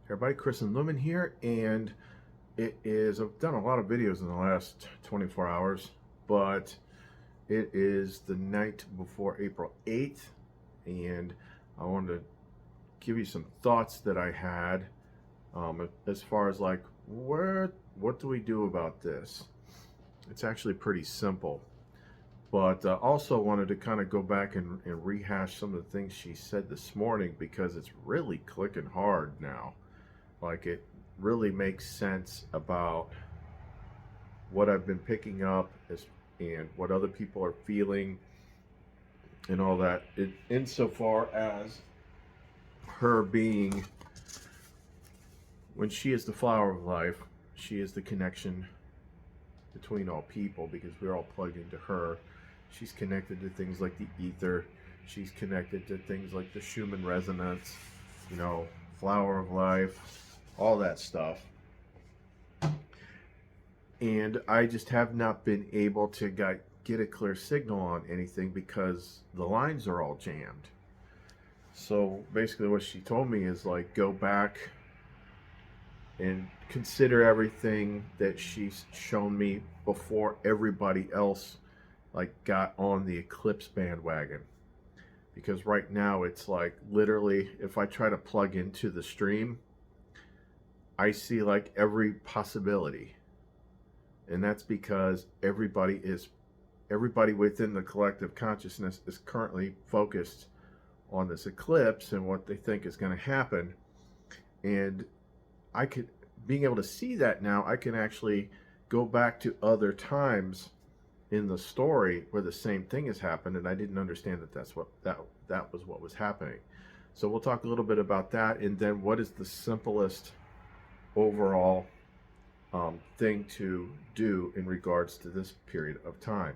Everybody, Chris and Lumen here, and I've done a lot of videos in the last 24 hours, but it is the night before April 8th, and I wanted to give you some thoughts that I had as far as like, what do we do about this? It's actually pretty simple, but also wanted to kind of go back and rehash some of the things she said this morning because it's really clicking hard now. Like it really makes sense about what I've been picking up and what other people are feeling and all that. Insofar as her being, when she is the flower of life, she is the connection between all people because we're all plugged into her. She's connected to things like the ether. She's connected to things like the Schumann resonance, flower of life, all that stuff. And I just have not been able to get a clear signal on anything because the lines are all jammed. So basically what she told me is like, go back and consider everything that she's shown me before everybody else like got on the eclipse bandwagon. Because right now it's like literally if I try to plug into the stream, I see like every possibility. And that's because everybody within the collective consciousness is currently focused on this eclipse and what they think is going to happen. And being able to see that now, I can actually go back to other times in the story where the same thing has happened, and I didn't understand that was what was happening. So we'll talk a little bit about that, and then what is the simplest overall thing to do in regards to this period of time.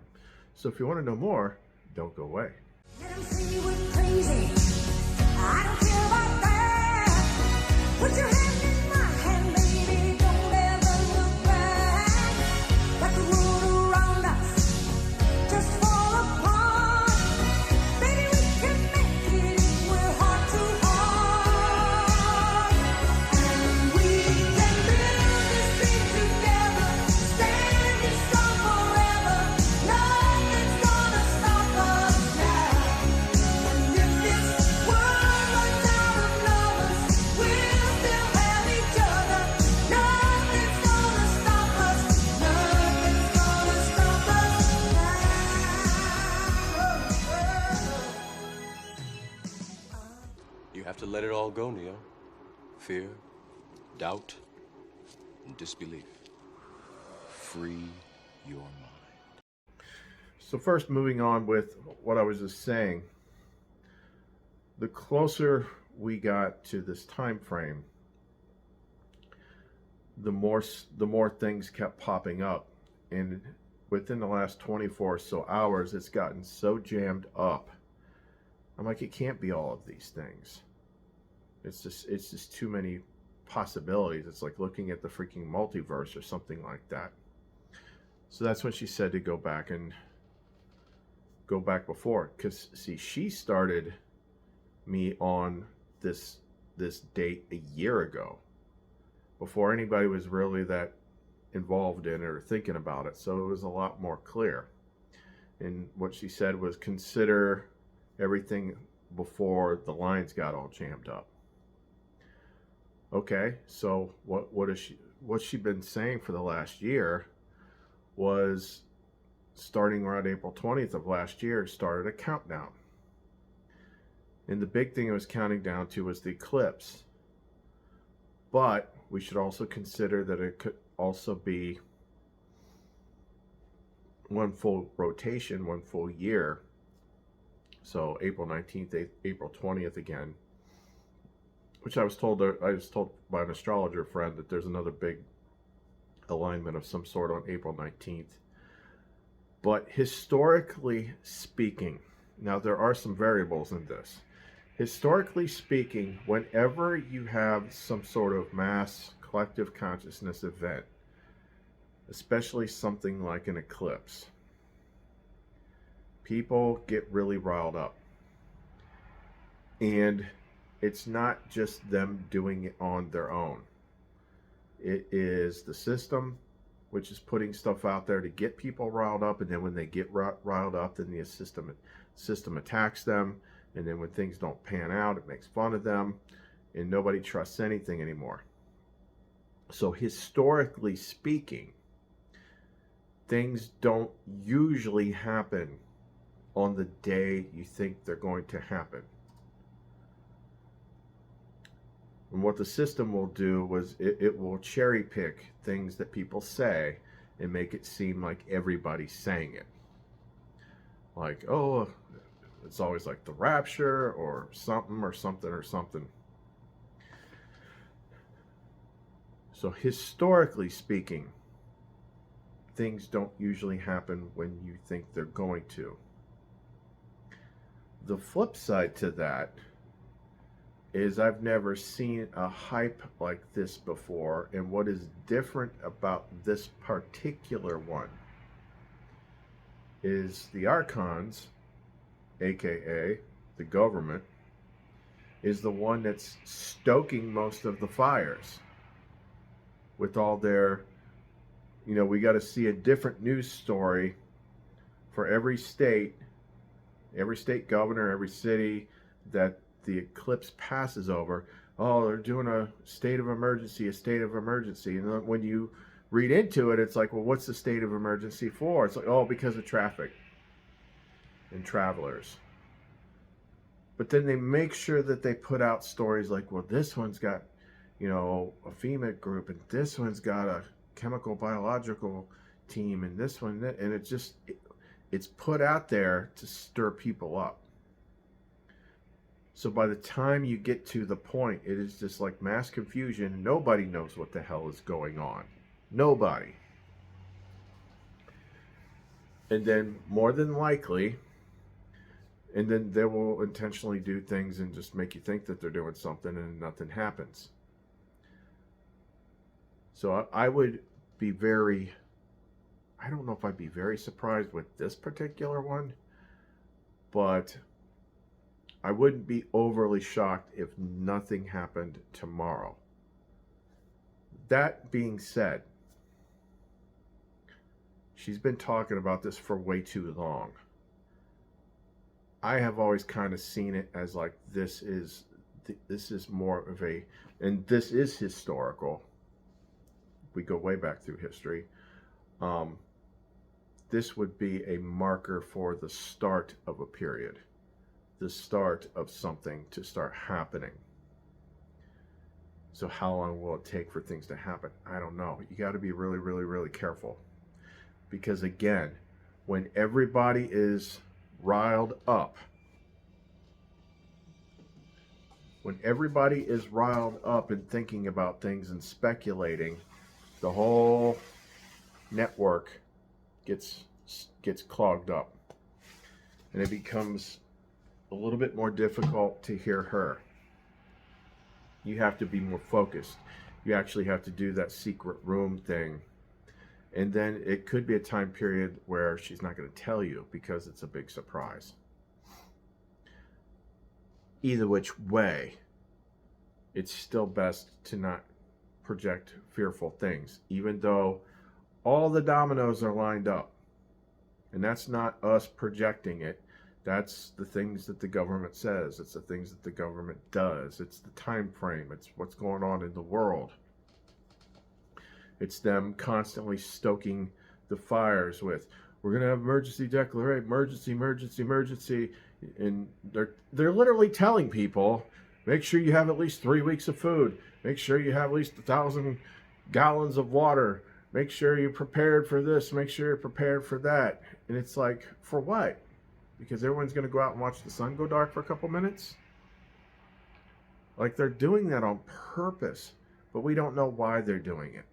So if you want to know more, don't go away. Let 'em say we're crazy. I don't care about that. Put your hand in my hand, baby. Don't ever look back. Let the world around us just fall apart. Baby, we can make it if we're heart to heart. And we can build this thing together, standing strong forever. Nothing's gonna stop us now. And if this world runs out of lovers, we'll still have each other. Nothing's gonna stop us. Nothing's gonna stop us now. You have to let it all go, Neo. Fear, doubt, and disbelief. Free your mind. So first, moving on with what I was just saying, the closer we got to this time frame, the more things kept popping up, and within the last 24 or so hours, it's gotten so jammed up. I'm like, it can't be all of these things. It's just too many possibilities. It's like looking at the freaking multiverse or something like that. So that's when she said to go back before, because see, she started me on this date a year ago, before anybody was really that involved in it or thinking about it. So it was a lot more clear. And what she said was consider everything before the lines got all jammed up. Okay, so what's she been saying for the last year was, starting around April 20th of last year, started a countdown. And the big thing it was counting down to was the eclipse. But we should also consider that it could also be one full rotation, one full year. So April 19th, April 20th again. Which I was told by an astrologer friend that there's another big alignment of some sort on April 19th. But historically speaking, now there are some variables in this. Historically speaking, whenever you have some sort of mass collective consciousness event, especially something like an eclipse, people get really riled up. And it's not just them doing it on their own. It is the system, which is putting stuff out there to get people riled up, and then when they get riled up, then the system attacks them, and then when things don't pan out, it makes fun of them, and nobody trusts anything anymore. So historically speaking, things don't usually happen on the day you think they're going to happen. And what the system will do was it will cherry pick things that people say and make it seem like everybody's saying it. Like, oh, it's always like the rapture or something or something or something. So historically speaking, things don't usually happen when you think they're going to. The flip side to that is I've never seen a hype like this before, and what is different about this particular one is the Archons, aka the government, is the one that's stoking most of the fires with all their, we got to see a different news story for every state governor, every city that the eclipse passes over. Oh, they're doing a state of emergency. And then when you read into it, it's like, well, what's the state of emergency for? It's like, oh, because of traffic and travelers. But then they make sure that they put out stories like, well, this one's got, a FEMA group, and this one's got a chemical biological team, and this one, and it's put out there to stir people up. So by the time you get to the point, it is just like mass confusion. Nobody knows what the hell is going on. Nobody. And then more than likely, and then they will intentionally do things and just make you think that they're doing something, and nothing happens. So I would be I don't know if I'd be very surprised with this particular one, but I wouldn't be overly shocked if nothing happened tomorrow. That being said, she's been talking about this for way too long. I have always kind of seen it as like this is more of a, and this is historical. We go way back through history. This would be a marker for the start of a period, the start of something to start happening. So how long will it take for things to happen? I don't know. You got to be really, really, really careful. Because again, when everybody is riled up, and thinking about things and speculating, the whole network gets clogged up, and it becomes a little bit more difficult to hear her. You have to be more focused. You actually have to do that secret room thing, and then it could be a time period where she's not going to tell you because it's a big surprise. Either which way, it's still best to not project fearful things, even though all the dominoes are lined up. And that's not us projecting it. That's the things that the government says. It's the things that the government does. It's the time frame. It's what's going on in the world. It's them constantly stoking the fires with, we're going to have emergency declaration, emergency. And they're literally telling people, make sure you have at least 3 weeks of food. Make sure you have at least 1,000 gallons of water. Make sure you're prepared for this. Make sure you're prepared for that. And it's like, for what? Because everyone's going to go out and watch the sun go dark for a couple minutes? Like, they're doing that on purpose, but we don't know why they're doing it.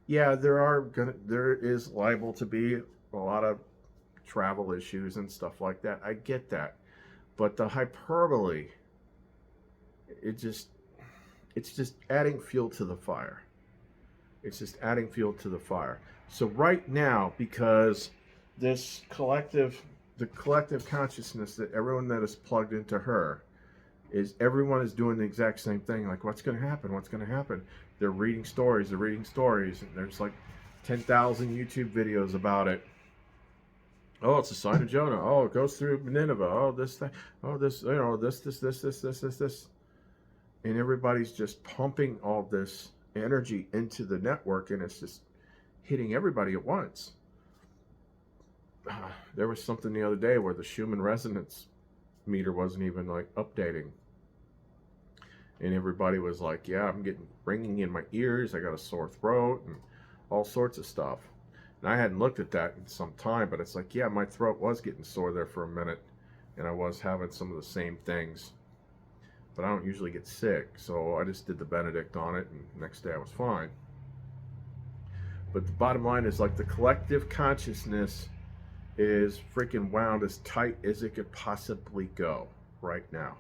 Yeah, there is liable to be a lot of travel issues and stuff like that. I get that. But the hyperbole, it's just adding fuel to the fire. It's just adding fuel to the fire. So right now, because the collective consciousness that everyone that is plugged into her is everyone is doing the exact same thing. Like, what's going to happen? What's going to happen? They're reading stories. They're reading stories. And there's like 10,000 YouTube videos about it. Oh, it's a sign of Jonah. Oh, it goes through Nineveh. Oh, this thing. Oh, this, you know, this. And everybody's just pumping all this energy into the network, and it's just hitting everybody at once. There was something the other day where the Schumann resonance meter wasn't even like updating. And everybody was like, yeah, I'm getting ringing in my ears. I got a sore throat and all sorts of stuff. And I hadn't looked at that in some time, but it's like, yeah, my throat was getting sore there for a minute. And I was having some of the same things. But I don't usually get sick. So I just did the Benedict on it, and the next day I was fine. But the bottom line is, like, the collective consciousness is freaking wound as tight as it could possibly go right now.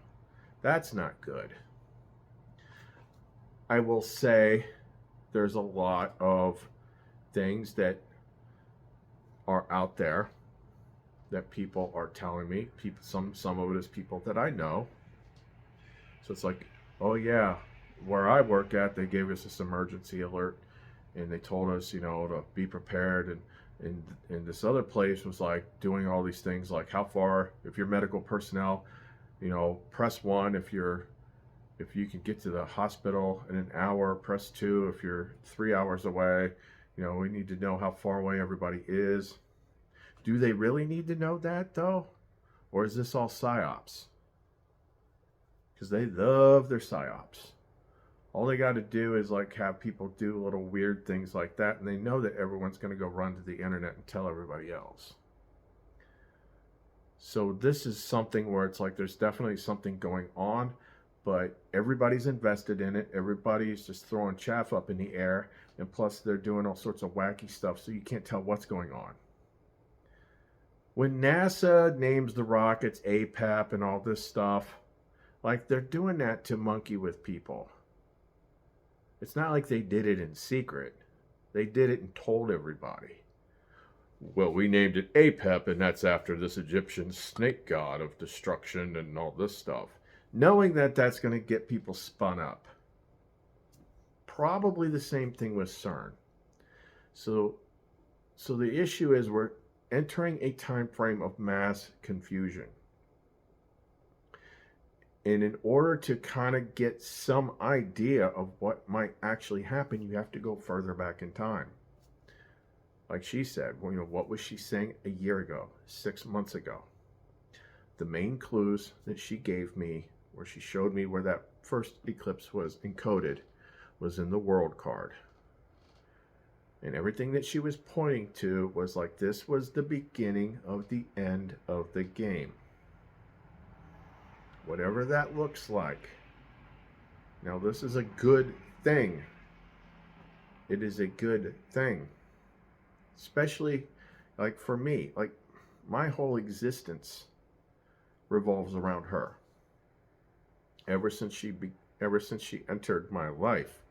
That's not good. I will say there's a lot of things that are out there that people are telling me. People, some of it is people that I know. So it's like, oh yeah, where I work at, they gave us this emergency alert, and they told us, you know, to be prepared. And this other place was like doing all these things, like how far, if you're medical personnel, you know, press 1 if you can get to the hospital in an hour, press 2 if you're 3 hours away. You know, we need to know how far away everybody is. Do they really need to know that, though? Or is this all psyops? Because they love their psyops. All they got to do is like have people do little weird things like that, and they know that everyone's going to go run to the internet and tell everybody else. So this is something where it's like there's definitely something going on, but everybody's invested in it. Everybody's just throwing chaff up in the air, and plus they're doing all sorts of wacky stuff, so you can't tell what's going on. When NASA names the rockets APAP and all this stuff, like, they're doing that to monkey with people. It's not like they did it in secret. They did it and told everybody. Well, we named it APEP, and that's after this Egyptian snake god of destruction and all this stuff. Knowing that that's going to get people spun up. Probably the same thing with CERN. So the issue is we're entering a time frame of mass confusion. And in order to kind of get some idea of what might actually happen, you have to go further back in time. Like she said, well, you know, what was she saying a year ago, 6 months ago? The main clues that she gave me, where she showed me where that first eclipse was encoded, was in the world card. And everything that she was pointing to was like, this was the beginning of the end of the game. Whatever that looks like. Now, this is a good thing. It is a good thing. Especially, like, for me, like, my whole existence revolves around her. Ever since she entered my life.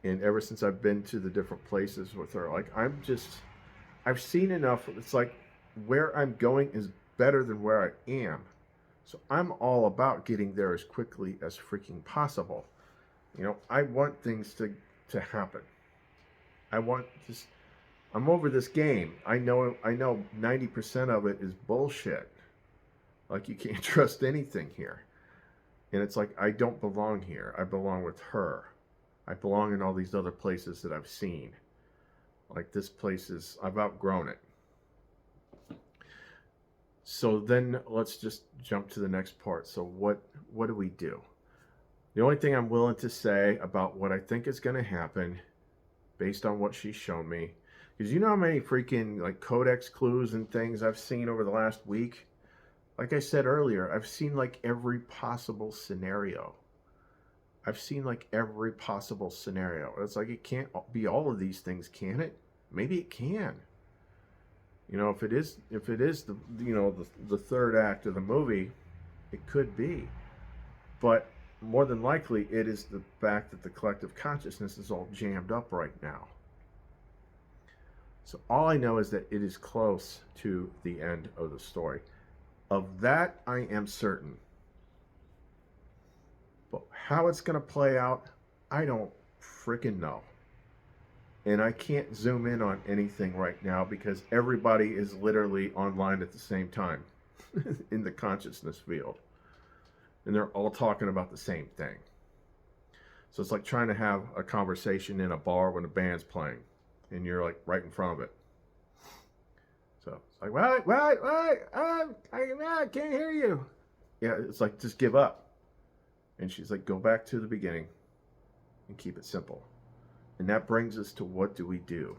And ever since I've been to the different places with her. Like, I've seen enough. It's like, where I'm going is better than where I am. So I'm all about getting there as quickly as freaking possible. You know, I want things to happen. I'm over this game. I know 90% of it is bullshit. Like, you can't trust anything here. And it's like, I don't belong here. I belong with her. I belong in all these other places that I've seen. Like, this place I've outgrown it. So then let's just jump to the next part. So what do we do? The only thing I'm willing to say about what I think is going to happen, based on what she's shown me, because you know how many freaking like codex clues and things I've seen over the last week? Like I said earlier, I've seen like every possible scenario. It's like, it can't be all of these things, can it? Maybe it can. You know, if it is the, you know, the third act of the movie, it could be. But more than likely, it is the fact that the collective consciousness is all jammed up right now. So all I know is that it is close to the end of the story. Of that, I am certain. But how it's going to play out, I don't freaking know. And I can't zoom in on anything right now because everybody is literally online at the same time in the consciousness field. And they're all talking about the same thing. So it's like trying to have a conversation in a bar when a band's playing and you're like right in front of it. So it's like, what? I can't hear you. Yeah, it's like, just give up. And she's like, go back to the beginning and keep it simple. And that brings us to, what do we do?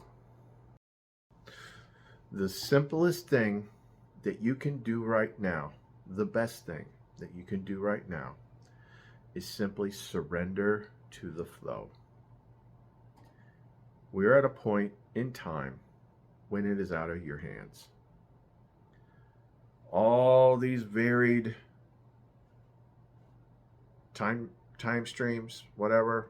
The simplest thing that you can do right now, the best thing that you can do right now, is simply surrender to the flow. We're at a point in time when it is out of your hands. All these varied time streams, whatever,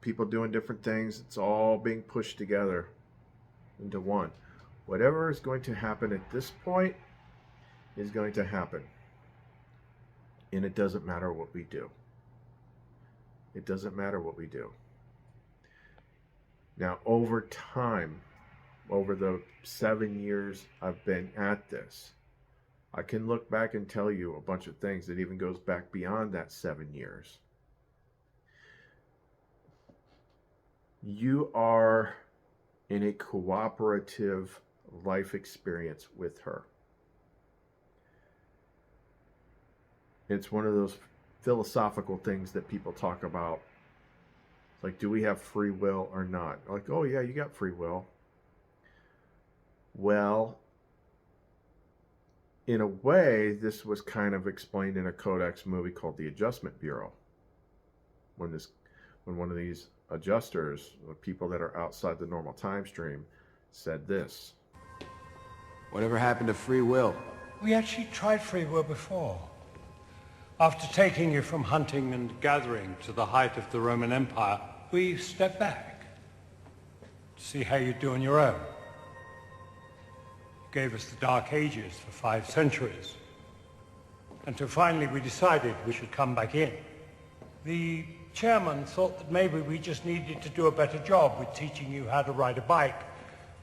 people doing different things, it's all being pushed together into one. Whatever is going to happen at this point is going to happen. And it doesn't matter what we do. It doesn't matter what we do. Now, over time, over the 7 years I've been at this, I can look back and tell you a bunch of things that even goes back beyond that 7 years. You are in a cooperative life experience with her. It's one of those philosophical things that people talk about. Like, do we have free will or not? Like, oh yeah, you got free will. Well, in a way, this was kind of explained in a Codex movie called The Adjustment Bureau. When one of these adjusters, the people that are outside the normal time stream, said this. Whatever happened to free will? We actually tried free will before. After taking you from hunting and gathering to the height of the Roman Empire, we stepped back to see how you do on your own. You gave us the Dark Ages for 5 centuries. Until finally we decided we should come back in. The chairman thought that maybe we just needed to do a better job with teaching you how to ride a bike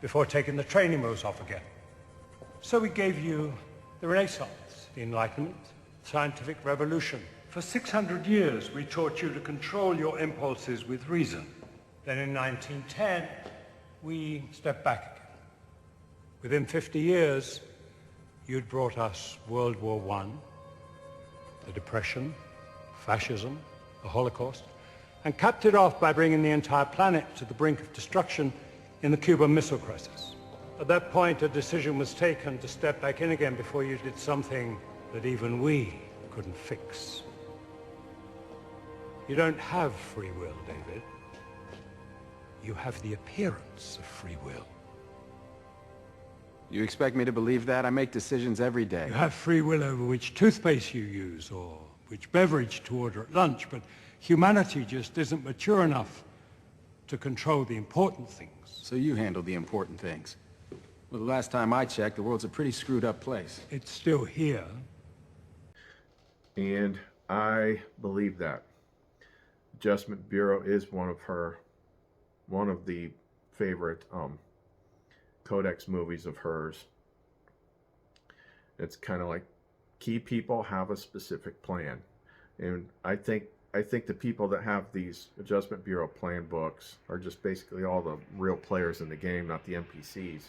before taking the training wheels off again. So we gave you the Renaissance, the Enlightenment, scientific revolution. For 600 years, we taught you to control your impulses with reason. Then in 1910, we stepped back again. Within 50 years, you'd brought us World War I, the Depression, fascism, the Holocaust, and capped it off by bringing the entire planet to the brink of destruction in the Cuban Missile Crisis. At that point, a decision was taken to step back in again before you did something that even we couldn't fix. You don't have free will, David. You have the appearance of free will. You expect me to believe that? I make decisions every day. You have free will over which toothpaste you use or which beverage to order at lunch, but humanity just isn't mature enough to control the important things. So you handle the important things. Well, the last time I checked, the world's a pretty screwed up place. It's still here. And I believe that. Adjustment Bureau is one of the favorite Codex movies of hers. It's kind of like, key people have a specific plan. And I think the people that have these Adjustment Bureau plan books are just basically all the real players in the game, not the NPCs.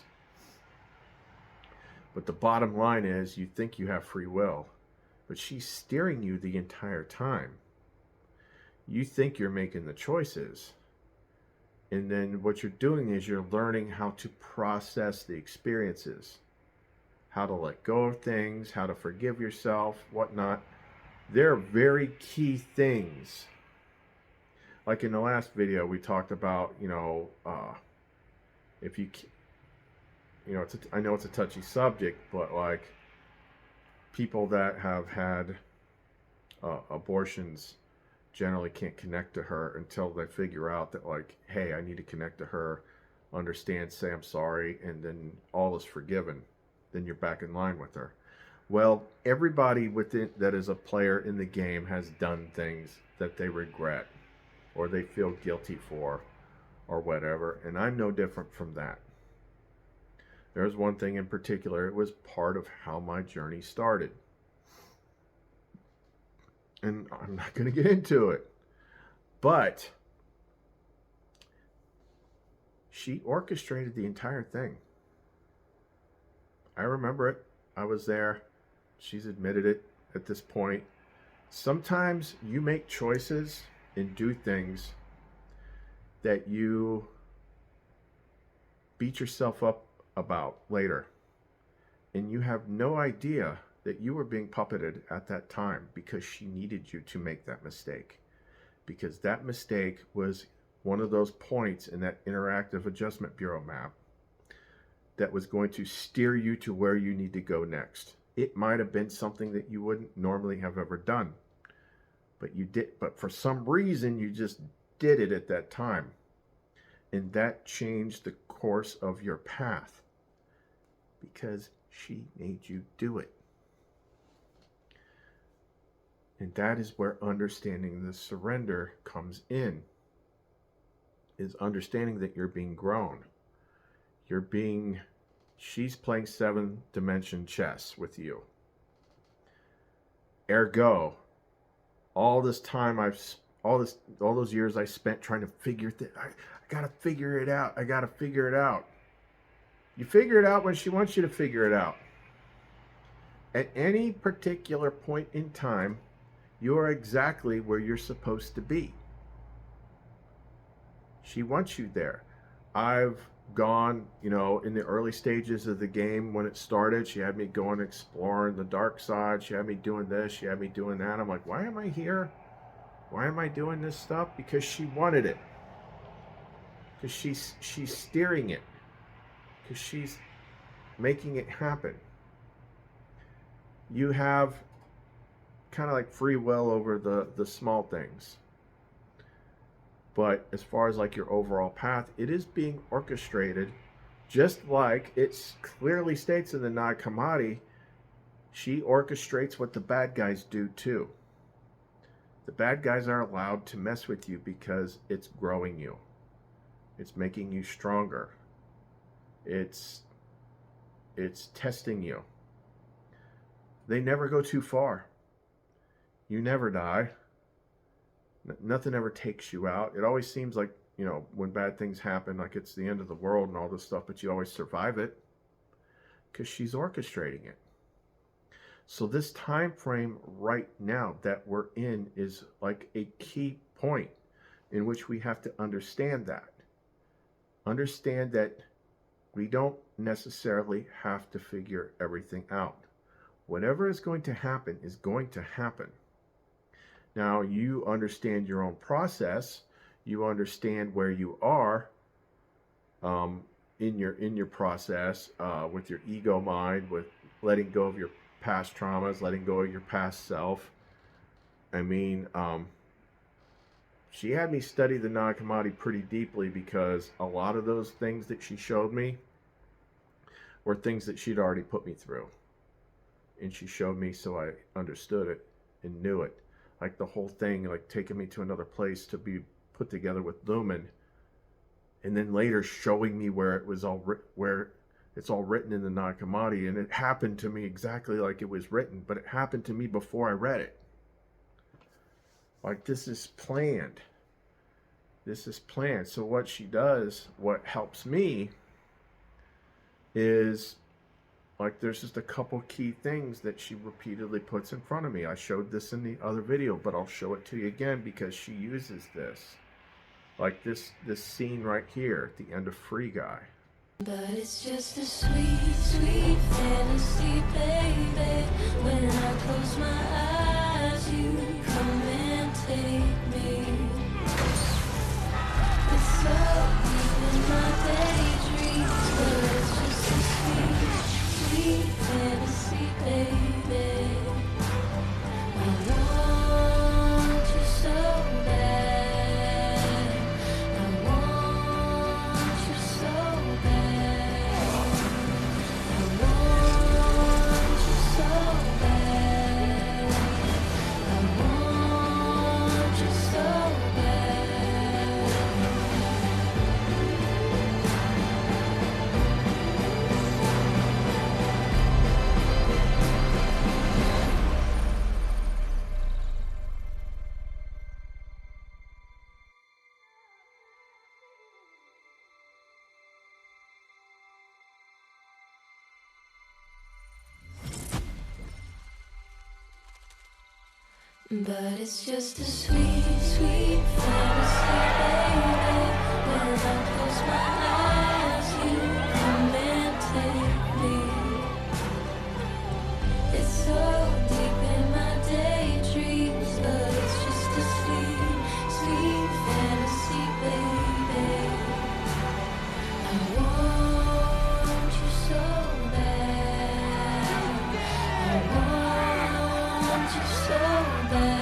But the bottom line is, you think you have free will, but she's steering you the entire time. You think you're making the choices. And then what you're doing is you're learning how to process the experiences, how to let go of things, how to forgive yourself, whatnot. They're very key things. Like in the last video, we talked about, if you, I know it's a touchy subject, but like people that have had abortions generally can't connect to her until they figure out that, like, hey, I need to connect to her, understand, say I'm sorry, and then all is forgiven. Then you're back in line with her. Well, everybody within that is a player in the game has done things that they regret or they feel guilty for or whatever, and I'm no different from that. There's one thing in particular, it was part of how my journey started. And I'm not going to get into it. But she orchestrated the entire thing. I remember it. I was there. She's admitted it at this point. Sometimes you make choices and do things that you beat yourself up about later. And you have no idea that you were being puppeted at that time because she needed you to make that mistake. Because that mistake was one of those points in that interactive adjustment bureau map that was going to steer you to where you need to go next. It might have been something that you wouldn't normally have ever done, but you did. But for some reason, you just did it at that time, and that changed the course of your path because she made you do it. And that is where understanding the surrender comes in, is understanding that you're being grown. She's playing 7-dimension chess with you. Ergo, all those years I spent trying to figure I gotta figure it out. I gotta figure it out. You figure it out when she wants you to figure it out. At any particular point in time, you are exactly where you're supposed to be. She wants you there. I've gone, in the early stages of the game when it started, she had me going exploring the dark side. She had me doing this. She had me doing that. I'm like, why am I here? Why am I doing this stuff? Because she wanted it. Because she's steering it. Because she's making it happen. You have kind of like free will over the small things. But as far as like your overall path, it is being orchestrated, just like it clearly states in the Nag Hammadi. She orchestrates what the bad guys do too. The bad guys are allowed to mess with you because it's growing you. It's making you stronger. It's testing you. They never go too far. You never die. Nothing ever takes you out. It always seems like, when bad things happen, like it's the end of the world and all this stuff, but you always survive it because she's orchestrating it. So this time frame right now that we're in is like a key point in which we have to understand that. Understand that we don't necessarily have to figure everything out. Whatever is going to happen is going to happen. Now, you understand your own process. You understand where you are in your process with your ego mind, with letting go of your past traumas, letting go of your past self. I mean, she had me study the Nag Hammadi pretty deeply because a lot of those things that she showed me were things that she'd already put me through. And she showed me so I understood it and knew it. Like the whole thing, like taking me to another place to be put together with Lumen, and then later showing me where it was where it's all written in the Nag Hammadi, and it happened to me exactly like it was written, but it happened to me before I read it. Like this is planned. This is planned. So what she does, what helps me, is like there's just a couple key things that she repeatedly puts in front of me. I showed this in the other video, but I'll show it to you again because she uses this. Like this scene right here at the end of Free Guy. But it's just a sweet, sweet fantasy, baby. When I close my eyes, you come and take me. It's so deep in my daydreams, but it's just a sweet, sweet fantasy, baby. I want you so bad. I want you so bad. I want you so But it's just a sweet, sweet fantasy, baby. When I close my eyes, you come and take me. It's so deep in my daydreams, but it's just a sweet, sweet fantasy, baby. I want you so bad. I want you so bad.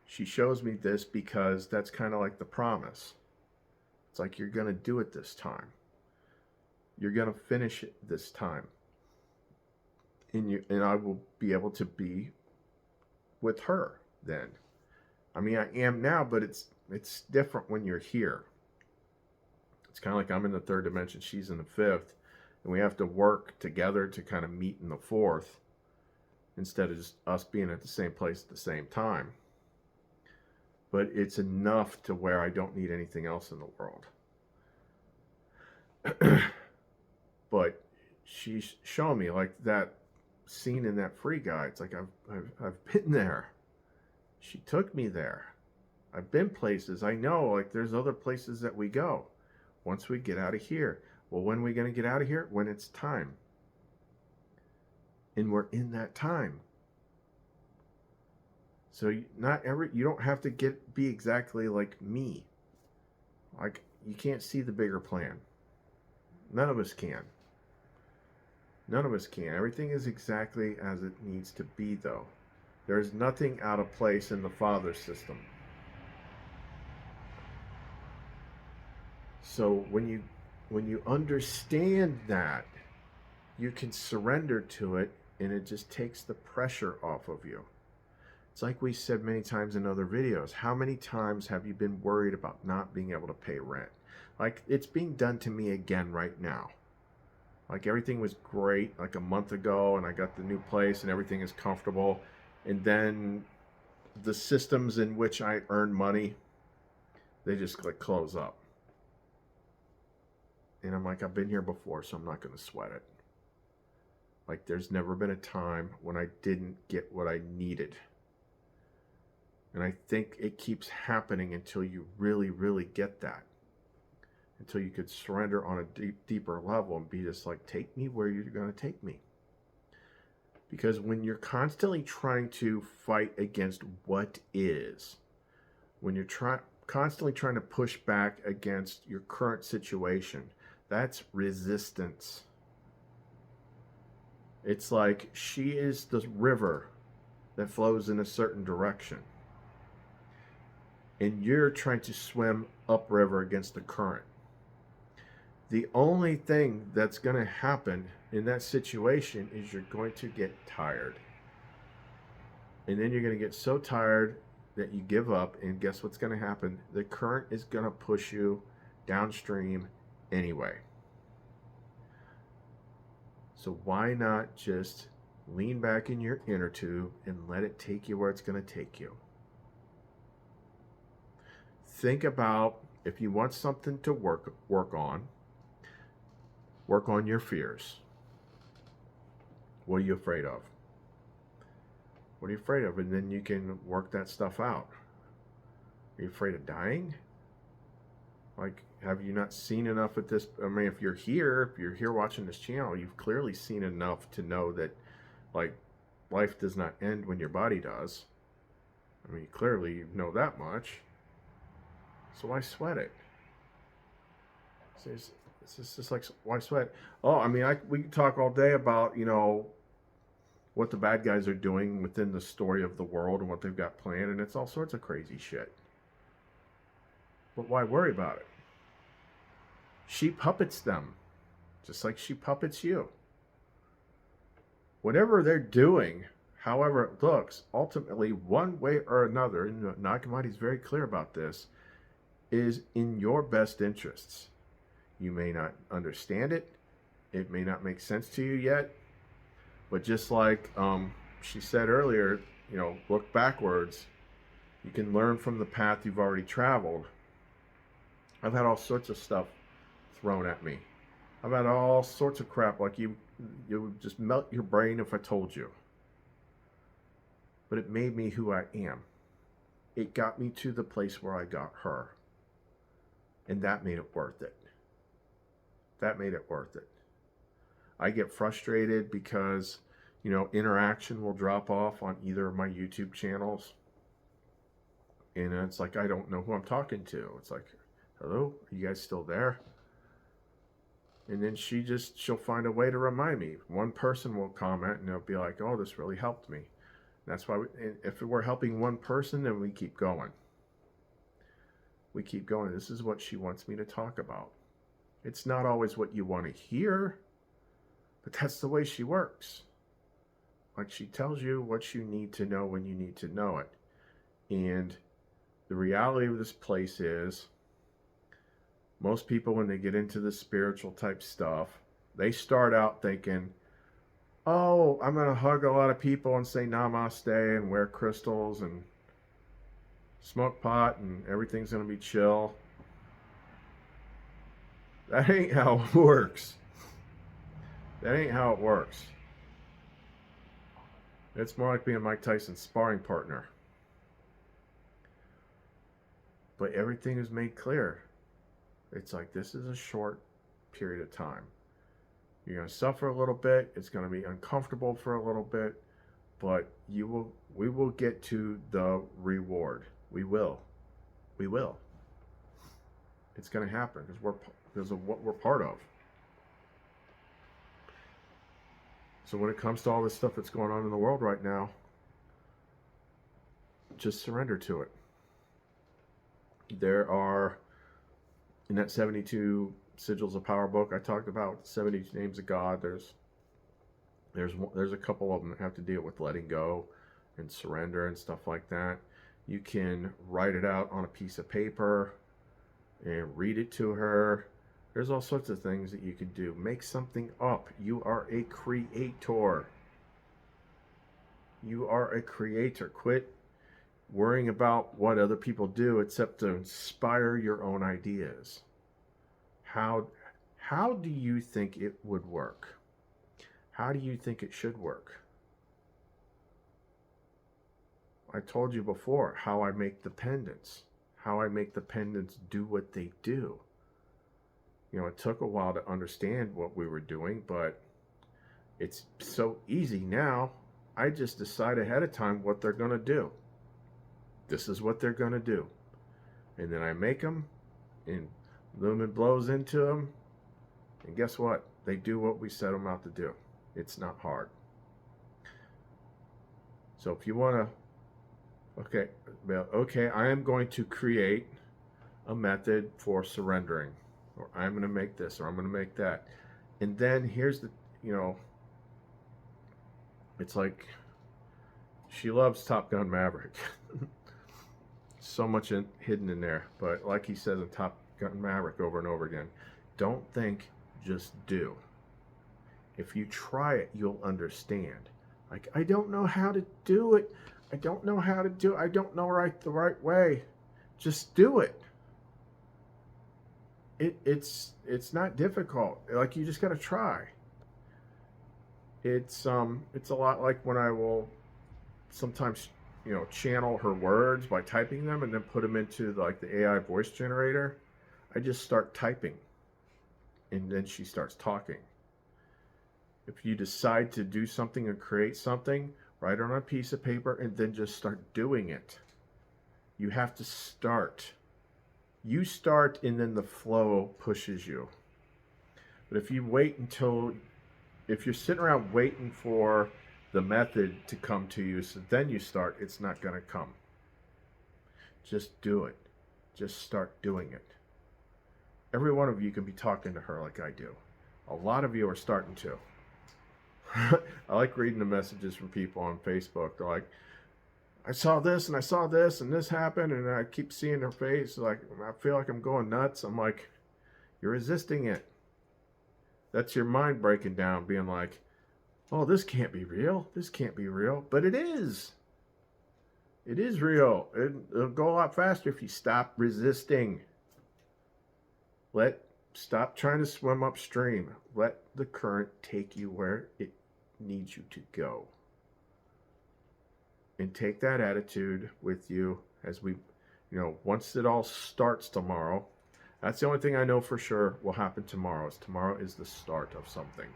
She shows me this because that's kind of like the promise. It's like, you're going to do it this time. You're going to finish it this time. And I will be able to be with her then. I mean, I am now, but it's different when you're here. It's kind of like I'm in the third dimension, she's in the fifth, and we have to work together to kind of meet in the fourth instead of just us being at the same place at the same time. But it's enough to where I don't need anything else in the world. But she's showing me, like, that scene in that Free Guy. It's like, I've been there. She took me there. I've been places. I know, like, there's other places that we go once we get out of here. Well, when are we going to get out of here? When it's time. And we're in that time. So you don't have to be exactly like me. Like, you can't see the bigger plan. None of us can. None of us can. Everything is exactly as it needs to be, though. There's nothing out of place in the Father system. So when you understand that, you can surrender to it, and it just takes the pressure off of you. It's like we said many times in other videos. How many times have you been worried about not being able to pay rent? Like, it's being done to me again right now. Like, everything was great like a month ago, and I got the new place and everything is comfortable. And then the systems in which I earn money, they just like close up. And I'm like, I've been here before, so I'm not going to sweat it. Like, there's never been a time when I didn't get what I needed. And I think it keeps happening until you really, really get that. Until you could surrender on a deeper level and be just like, take me where you're going to take me. Because when you're constantly trying to fight against what is, when you're constantly trying to push back against your current situation, that's resistance. It's like she is the river that flows in a certain direction. And you're trying to swim upriver against the current. The only thing that's going to happen in that situation is you're going to get tired. And then you're going to get so tired that you give up, and guess what's going to happen? The current is going to push you downstream anyway. So why not just lean back in your inner tube and let it take you where it's going to take you? Think about, if you want something to work on your fears. What are you afraid of? What are you afraid of? And then you can work that stuff out. Are you afraid of dying? Like, have you not seen enough at this? I mean, if you're here watching this channel, you've clearly seen enough to know that, like, life does not end when your body does. I mean, clearly you know that much. So why sweat it? It's just like, why sweat? Oh, I mean, we could talk all day about, you know, what the bad guys are doing within the story of the world and what they've got planned, and it's all sorts of crazy shit. But why worry about it? She puppets them, just like she puppets you. Whatever they're doing, however it looks, ultimately, one way or another, and Nag Hammadi is very clear about this, is in your best interests. You may not understand it. It may not make sense to you yet. But just like she said earlier, you know, look backwards. You can learn from the path you've already traveled. I've had all sorts of stuff thrown at me. I've had all sorts of crap like you would just melt your brain if I told you. But it made me who I am. It got me to the place where I got her. And that made it worth it. That made it worth it. I get frustrated because, you know, interaction will drop off on either of my YouTube channels. And it's like, I don't know who I'm talking to. It's like, hello, are you guys still there? And then she'll find a way to remind me. One person will comment and they'll be like, oh, this really helped me. That's why, if we're helping one person, then we keep going. We keep going. This is what she wants me to talk about. It's not always what you want to hear, but that's the way she works. Like, she tells you what you need to know when you need to know it. And the reality of this place is, most people, when they get into the spiritual type stuff, they start out thinking, oh, I'm going to hug a lot of people and say namaste and wear crystals and smoke pot and everything's going to be chill. That ain't how it works. That ain't how it works. It's more like being Mike Tyson's sparring partner. But everything is made clear. It's like, this is a short period of time. You're going to suffer a little bit. It's going to be uncomfortable for a little bit, but we will get to the reward. We will. It's going to happen because of what we're part of. So when it comes to all this stuff that's going on in the world right now, just surrender to it. There are, in that 72 Sigils of Power book I talked about, 70 names of God, there's a couple of them that have to deal with letting go and surrender and stuff like that. You can write it out on a piece of paper and read it to her. There's all sorts of things that you can do. Make something up. You are a creator. You are a creator. Quit worrying about what other people do, except to inspire your own ideas. How do you think it would work? How do you think it should work? I told you before how I make the pendants. How I make the pendants do what they do. You know, it took a while to understand what we were doing, but it's so easy now. I just decide ahead of time what they're going to do. This is what they're going to do. And then I make them, and Lumen blows into them, and guess what? They do what we set them out to do. It's not hard. So if you want to, okay, I am going to create a method for surrendering, or I'm going to make this, or I'm going to make that. And then here's the, you know, it's like, she loves Top Gun Maverick. So much hidden in there. But like he says in Top Gun Maverick over and over again, don't think, just do. If you try it, you'll understand. Like, I don't know how to do it. I don't know how to do it. I don't know the right way. Just do it. It's not difficult. Like, you just got to try. It's a lot like when I will sometimes, you know, channel her words by typing them and then put them into the AI voice generator. I just start typing and then she starts talking. If you decide to do something and create something, write it on a piece of paper and then just start doing it. You have to start. You start and then the flow pushes you. But if you wait if you're sitting around waiting for the method to come to you, so then you start, it's not going to come. Just do it. Just start doing it. Every one of you can be talking to her like I do. A lot of you are starting to. I like reading the messages from people on Facebook. They're like, I saw this and I saw this and this happened, and I keep seeing their face. Like, I feel like I'm going nuts. I'm like, you're resisting it. That's your mind breaking down, being like, oh, this can't be real. This can't be real. But it is. It is real. It'll go a lot faster if you stop resisting. Stop trying to swim upstream. Let the current take you where it needs you to go. And take that attitude with you as we, once it all starts tomorrow. That's the only thing I know for sure will happen tomorrow. Tomorrow is the start of something.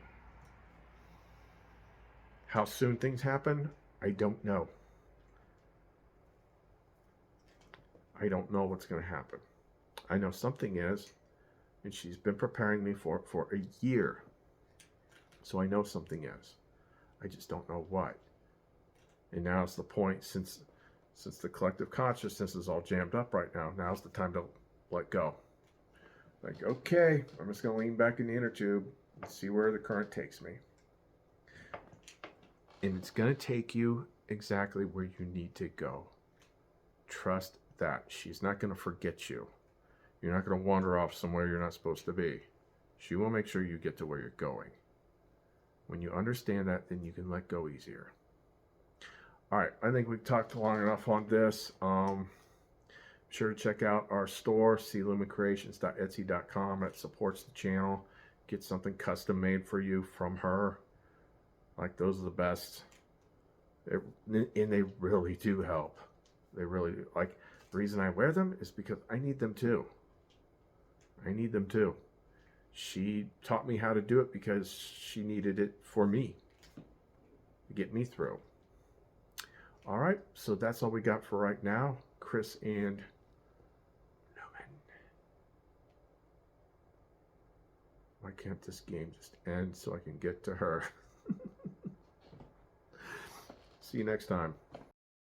How soon things happen, I don't know. I don't know what's going to happen. I know something is, and she's been preparing me for a year. So I know something is. I just don't know what. And now's the point, since the collective consciousness is all jammed up right now, now's the time to let go. Like, okay, I'm just going to lean back in the inner tube and see where the current takes me. And it's going to take you exactly where you need to go. Trust that. She's not going to forget you. You're not going to wander off somewhere you're not supposed to be. She will make sure you get to where you're going. When you understand that, then you can let go easier. All right, I think we've talked long enough on this. Be sure to check out our store, clumencreations.etsy.com. That supports the channel. Get something custom made for you from her. Like, those are the best. And they really do help. They really do. Like, the reason I wear them is because I need them too. I need them too. She taught me how to do it because she needed it for me. To get me through. All right, so that's all we got for right now. Chris and Lumen. Why can't this game just end so I can get to her? See you next time.